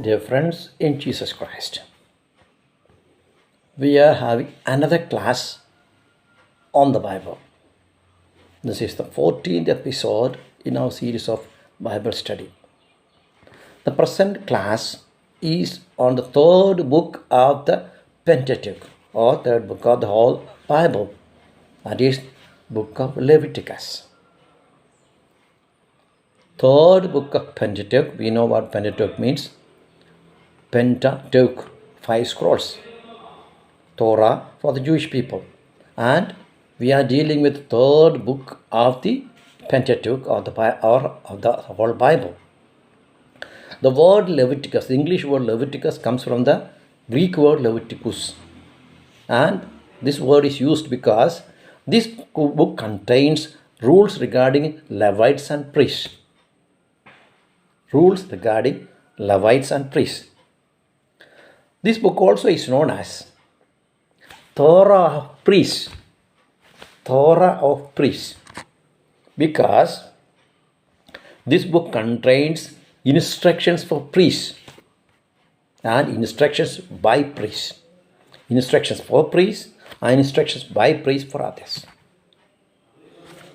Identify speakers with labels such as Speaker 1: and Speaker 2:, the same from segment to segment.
Speaker 1: Dear friends in Jesus Christ, we are having another class on the Bible. This is the 14th episode in our series of Bible study. The present class is on the third book of the Pentateuch, or third book of the whole Bible, that is book of Leviticus. Third book of Pentateuch, we know what Pentateuch means. Pentateuch, 5 scrolls, Torah for the Jewish people, and we are dealing with third book of the Pentateuch or of the whole Bible. The word Leviticus, the English word Leviticus, comes from the Greek word Leviticus, and this word is used because this book contains rules regarding Levites and priests. Rules regarding Levites and priests. This book also is known as Torah of Priests. Torah of Priests. Because this book contains instructions for priests and instructions by priests. Instructions for priests and instructions by priests for others.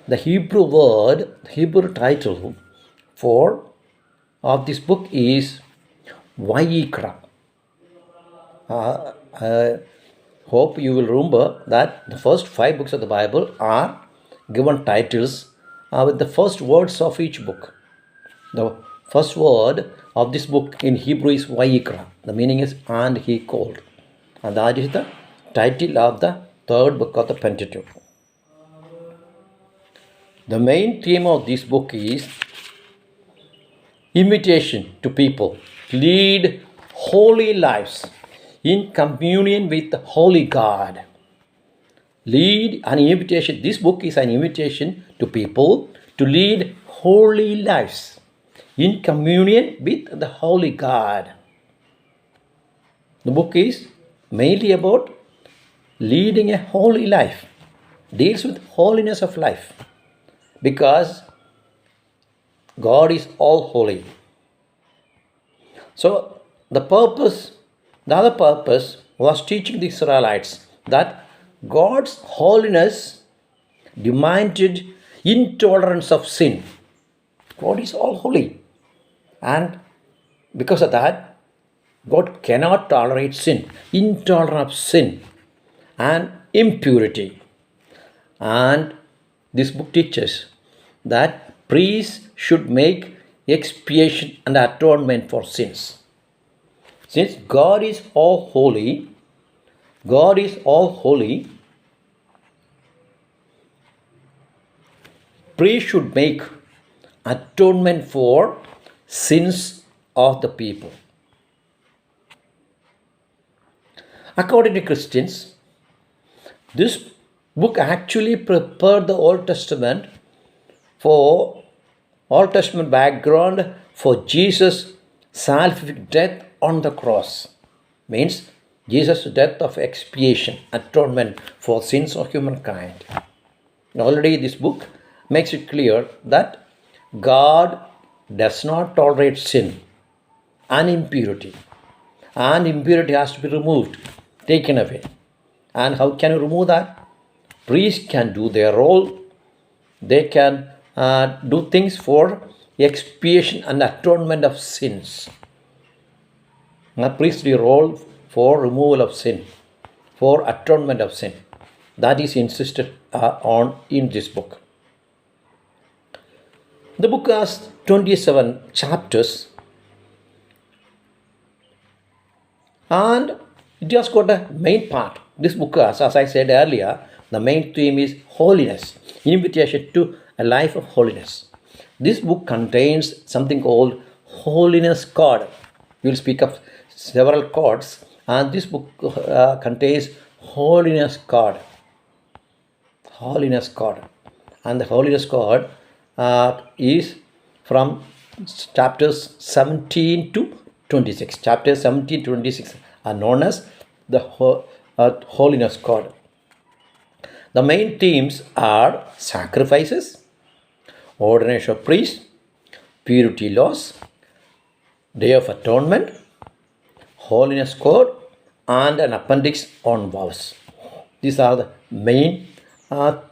Speaker 1: The Hebrew title of this book is Vayikra. I hope you will remember that the first 5 books of the Bible are given titles with the first words of each book. The first word of this book in Hebrew is Vayikra. The meaning is "and he called." And that is the title of the third book of the Pentateuch. The main theme of this book is invitation to people to lead holy lives in communion with the Holy God. Lead an invitation. This book is an invitation to people to lead holy lives in communion with the Holy God. The book is mainly about leading a holy life. Deals with holiness of life. Because God is all holy. So the other purpose was teaching the Israelites that God's holiness demanded intolerance of sin. God is all holy. And because of that, God cannot tolerate sin, intolerance of sin and impurity. And this book teaches that priests should make expiation and atonement for sins. Since God is all holy, priests should make atonement for sins of the people. According to Christians, this book actually prepared the Old Testament background for Jesus' salvific death on the cross. Means Jesus' death of expiation, atonement for sins of humankind. Already this book makes it clear that God does not tolerate sin and impurity. And impurity has to be removed, taken away. And how can you remove that? Priests can do their role. They can do things for expiation and atonement of sins. A priestly role for removal of sin, for atonement of sin. That is insisted on in this book. The book has 27 chapters, and it has got a main part. This book has, as I said earlier, the main theme is holiness, invitation to a life of holiness. This book contains something called Holiness Code. We will speak of several codes, and this book contains Holiness Code. Holiness Code. And the Holiness Code is from chapters 17 to 26. Chapters 17 to 26 are known as the Holiness Code. The main themes are sacrifices, ordination of priests, purity laws, Day of Atonement, Holiness Code, and an appendix on vows. These are the main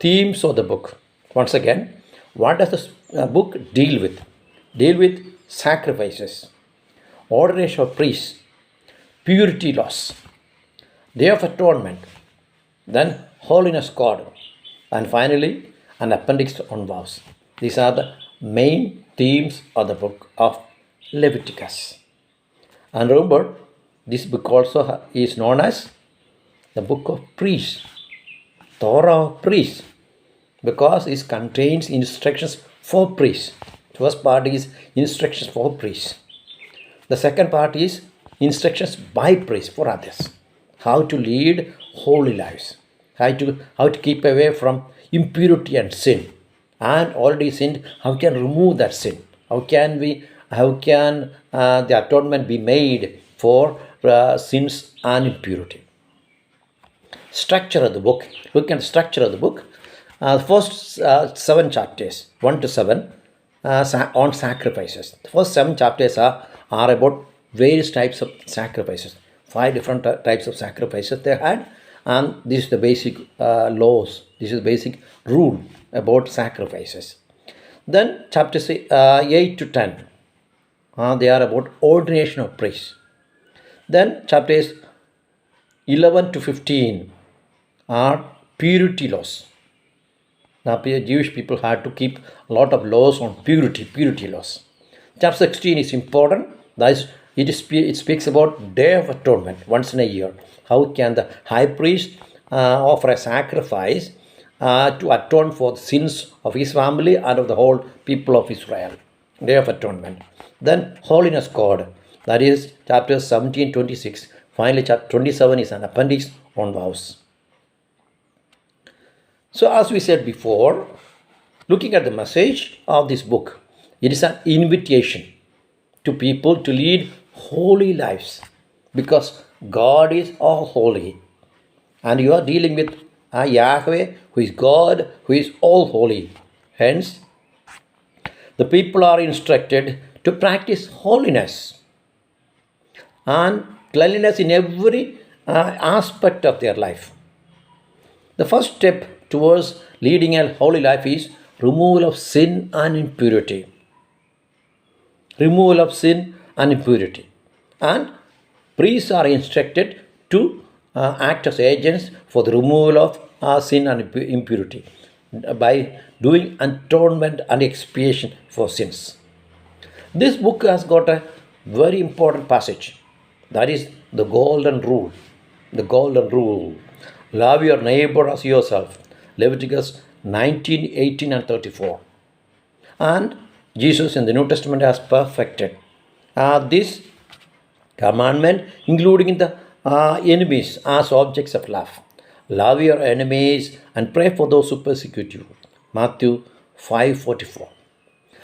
Speaker 1: themes of the book. Once again, what does this book deal with? Deal with sacrifices, ordination of priests, purity laws, Day of Atonement, then Holiness Code, and finally an appendix on vows. These are the main themes of the book of Leviticus. And remember, this book also is known as the book of priests, Torah of priests, because it contains instructions for priests. First part is instructions for priests. The second part is instructions by priests for others. How to lead holy lives. How to keep away from impurity and sin. And already sinned, how can remove that sin? How can the atonement be made for sins and impurity? Structure of the book. Look at the structure of the book. First 7 chapters, 1 to 7, on sacrifices. The first 7 chapters are about various types of sacrifices. 5 different types of sacrifices they had, and this is the basic laws. This is the basic rule about sacrifices. Then chapters 8 to 10, they are about ordination of priests. Then chapters 11 to 15 are purity laws. Now, Jewish people had to keep a lot of laws on purity laws. Chapter 16 is important. That is, it speaks about Day of Atonement, once in a year. How can the high priest offer a sacrifice to atone for the sins of his family and of the whole people of Israel? Day of Atonement. Then Holiness Code, that is chapters 17, 26. Finally, chapter 27 is an appendix on vows. So, as we said before, looking at the message of this book, it is an invitation to people to lead holy lives, because God is all holy, and you are dealing with Yahweh, who is God, who is all holy. Hence, the people are instructed to practice holiness and cleanliness in every aspect of their life. The first step towards leading a holy life is removal of sin and impurity. Removal of sin and impurity. And priests are instructed to act as agents for the removal of sin and impurity by doing atonement and expiation for sins. This book has got a very important passage. That is the golden rule. The golden rule. Love your neighbor as yourself. Leviticus 19, 18 and 34. And Jesus in the New Testament has perfected this commandment, including the enemies as objects of love. Love your enemies and pray for those who persecute you. Matthew 5:44.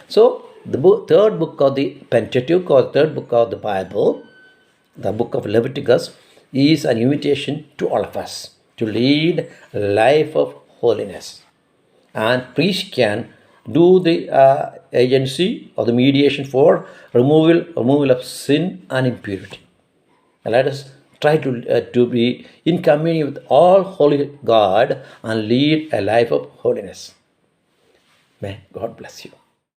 Speaker 1: So, the third book of the Pentateuch, or third book of the Bible, the book of Leviticus, is an invitation to all of us to lead a life of holiness. And priests can do the agency or the mediation for removal of sin and impurity. And let us try to be in communion with all holy God and lead a life of holiness. May God bless you.